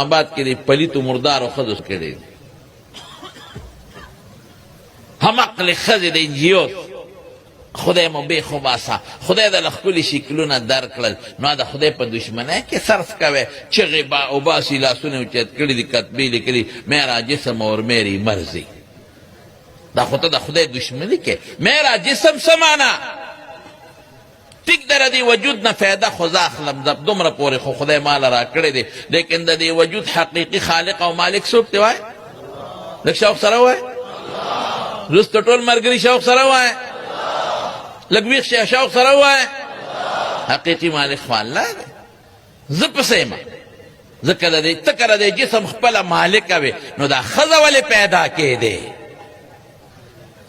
آباد کې د پلیتو مردارو ښځو کړي هم عقل ښځې د انجیوز خدای مو بې خوباسه خدای د ښکلي شکلونه درکړل نو د خدای په دشمنۍ کې صرف کوئ چغې اوباسي لاسونه اوچت کړي دي کتبې لیکلي میرا جسم اور میری مرضی دا خو ته د خدای دشمني کې میرا جسم څه معنا ټیک در دې وجود نه فایده خو زه اخلم دومره پورې خو خدای ماله را کړی دی لیکن د دې وجود حقیقي خالق او مالک څوک دی وایه لږ شوق سره وایه وروسته ټول ملګري شوق سره وایه لږ ویښ شه شوق سره وایه حقیقي مالک خو الله دی زه پسې یم ځکه ته که د دې جسم خپله مالکه وې نو دا ښځه ولې پیدا کېدې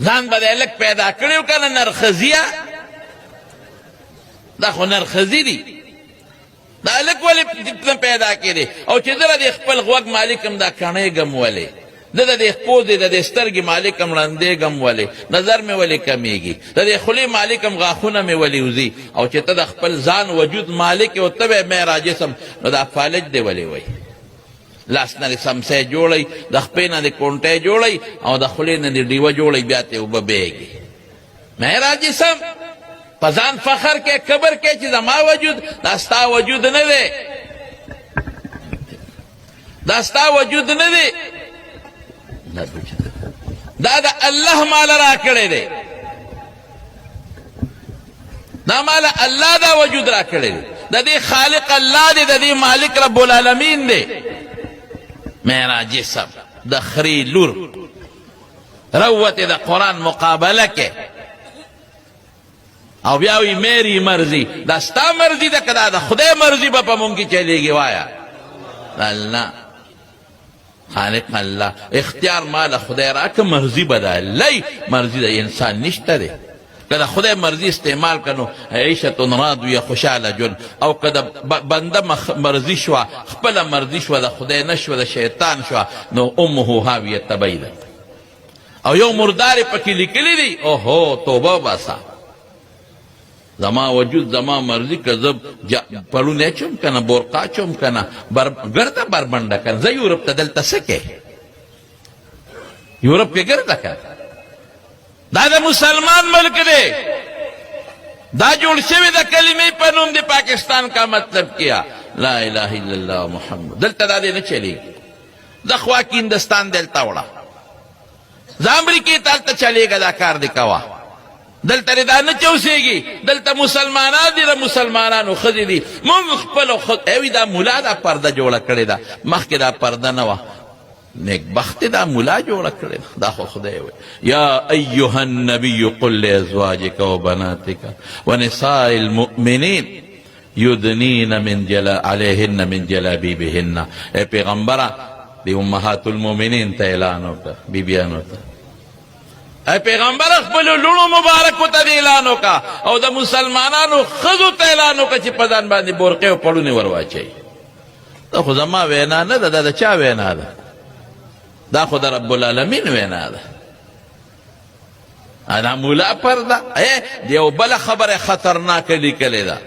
ځان به دی لږ پیدا کړی و که نه نرښځیه دا خو نرښځي دي دا هلک ولې پیدا کېدی او چې زه د دې خپل غوږ مالک یم دا کڼېږم ولې زه د دې پوزې د دې سترګې مالک یم ړندېږم ولې نظر مې ولې کمیږي د دې خولې مالک یم غاښونه مې ولې وځي او چې ته د خپل ځان وجود مالک یې او ته به میرا جسم نو دا فالج دی ولې وایي لاس نه د سمسی جوړئ د خپې نه د کونټۍ جوړئ او د خولې نه د ډیوه جوړئ بیا ته اوبه بیږي میرا جسم په ځان فخر کې کبر کې چې زما وجود دا ستا وجود نه دی دا ستا وجود نه دی دا د الله ماله را کړی دی دا ماله الله دا وجود را کړی دی د دې خالق الله دی د دې مالک رب العالمین دی میرا جسم د خري لور روتې د قرآن مقابله کې او بیا وی میری مرضی دا ستا مرضی ده که دا د خدای مرضی به په مونږ کې چلیږي وایه الله خالق الله اختیار ما له خدای راکه مرضی به د الله مرضی د انسان نشته دی که د خدای مرضی استعمال کنو عیشت راضیه خوشحاله ژوند او که د بنده مرضی شوه خپله مرضی شوه د خدای نه شوه د شیطان شوه نو امه هاویه تبیده او یو مردار پکې لیکلی دی اوهو توبه باسه زما وجود زما مرضی که زه پړونی چوم که نه برقا چوم که نه ګرده بربنډه که نه زه یورپ ته دلته څه کې یورپ کې ګرده که دا د مسلمان ملک دی دا جوړ شوی د کلمې په نوم د پاکستان کا مطلب کیا لا اله الا الله محمد دلته دا دی نه چلیږي د خوا کې هندستان دلته وړه زه امریکې ته هلته چلیږه دا کار دی کوه دلته دا نه چوسېږي دلته مسلمانان دي د مسلمانانو ښځې دي مونږ خپلو وي دا ملا دا پرده جوړه کړې ده مخکې دا پرده نه وه نیکبختې دا ملا جوړه کړې ده دا خو خدای وایي یا ایها النبي قل لازواجک وبناتک ونساء المؤمنین یدنین علیهن من جلابیبهن ای پیغمبره د امهات المؤمنین ته اعلان وکړه بیبیانو ته ای پیغمبر خپلو لوڼو مبارکو ته د اعلان وکړه او د مسلمانانو ښځو ته اعلان وکړه چې په ځان باندې برقې او پړونې ور واچوي دا خو زما وینا نه ده دا د چا وینا ده دا خو د رب العالمین وینا ده دا مولا پرده د یو بله خبره خطرناکه لیکلې ده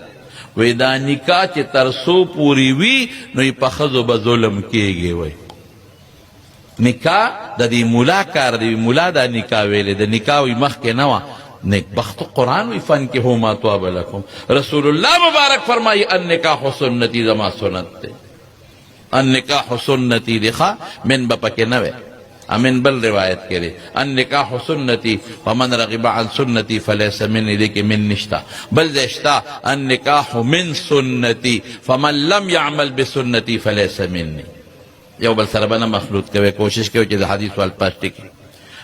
وی دا نکاح چې تر څو پورې وي نو یې په ښځو به ظلم کېږي وی نکاح د دې مولا کار دی مولا دا نکاح ویلې د نکاح وی مخکې نه وه نیکبختو قرآن وی فانکحوا ما طاب لکم رسول الله مبارک فرمایي النکاح سنتي زما سنت دی النکاح سنتي دی ښه من به پکې نه وی امن بل روایت کې دی النکاح سنتي فمن رغب عن سنتي فليس مني دی کې من نشته بل ځای شته النکاح من سنتي فمن لم يعمل بسنتي فليس مني یو بل سره به نه مخلوط کوي کوشش کوي چې د حدیث والپاس ټکي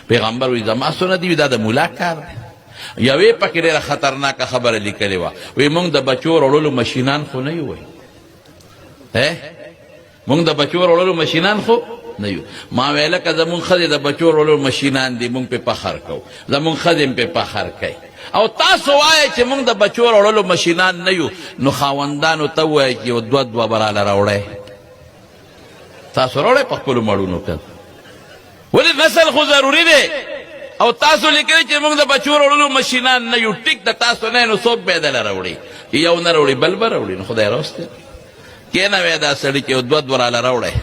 پیغمبر وایي زما سنت وي دا د مولا کار دی یوې پکې ډېره خطرناکه خبره لیکلې وه وایي موږ د بچو وړلو مشینان خو نه یو وایي موږ د بچو وړلو مشینان خو نه یو ما ویله که زمونږ ښځې د بچو وړلو مشینان دي موږ پې فخر کوو زمونږ ښځې هم پې فخر کوي او تاسو وایئ چې موږ د بچو وړلو مشینان نه یو نو خاوندانو ته ووایئ چې یو دوه براله راوړئ تاسو راوړئ په خپلو مړونو که ولې نسل خو ضروري دی او تاسو لیکلی چې موږ د بچو وړلو مشینان نه یو ټیک د تاسو نه نو څوک به یې دله راوړي چې یو نه راوړي بل به راوړي نو خدای راوستی کینا وې دا سړي کې دوه راله راوړی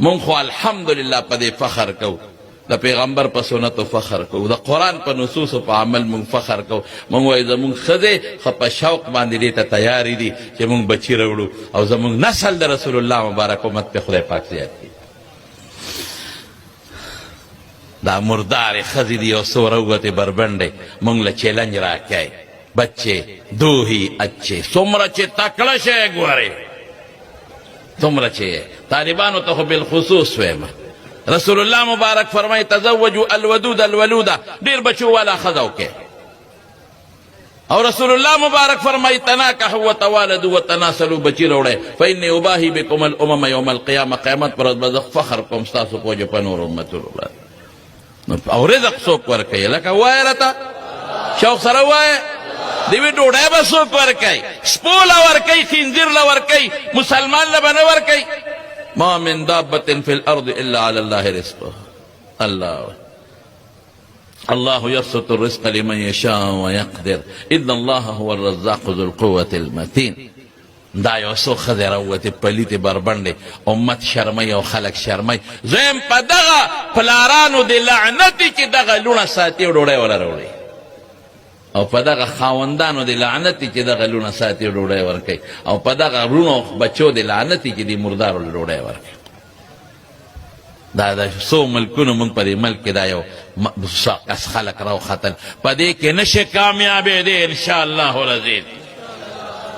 مونږ خو الحمدلله په دې فخر کوو د پیغمبر په سنتو فخر کوو د قرآن په نصوصو په عمل مونږ فخر کوو مونږ وایو زمونږ ښځې ښه په شوق باندې دې ته تیارې دي چې مونږ بچي راوړو او زمونږ نسل د رسول الله مبارک امت پې خدای پاک زیات کړي دا مردارې ښځې دي یو څو راووتې بربنډې مونږ له چیلنج راکوي بچے دو ہی اچھے څومره چې تکړه شی ګورې څومره چې طالبانو ته خو بالخصوص ویم رسول الله مبارک فرمای تزوجوا الودود الولوده ډیر بچو والا ښځه وکړئ او رسول الله مبارک فرمای تناکحوا وتوالدوا وتناسلوا بچی راوړئ فإني أباهي بكم الأمم يوم القیامه قیامت پر ورځ به زه فخر کوم ستاسو په وجه په نور امتونو باندې او رزق څوک ورکوي لکه وایه راته شوق سره وایه دیوی ډوډۍ به څوک ورکوي سپو له ورکوي خنزیر له ورکوي مسلمان له به نه ورکوي ما من دابة في الأرض إلا على الله رزقها الله يبسط الرزق لمن يشاء ويقدر إن الله هو الرزاق ذو القوة المتين دا یو څو ښځې راووتې پلیتې بربنډې امت شرموي او خلک شرموي زه په دغه پلارانو د لعنتې چې دغه لوڼه ساتي او ډوډۍ وله راوړي او په دغه خاوندانو د لعنتې چې دغه لوڼه ساتي او ډوډۍ ورکوي او په دغه وروڼو بچو د لعنتې چې د مردارو له ډوډۍ ورکوي دا د څو ملکونو موږ په دې ملک کې دا یو کس خلک راوختل په دې کې نشي کامیابېدی انشاءالله العزیز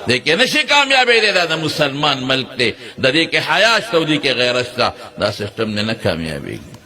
دې کې نشي کامیابېدی دا د مسلمان ملک دی د دې کې حیا شته او دې کې غیرت شته دا سسټم نه کامیابېږي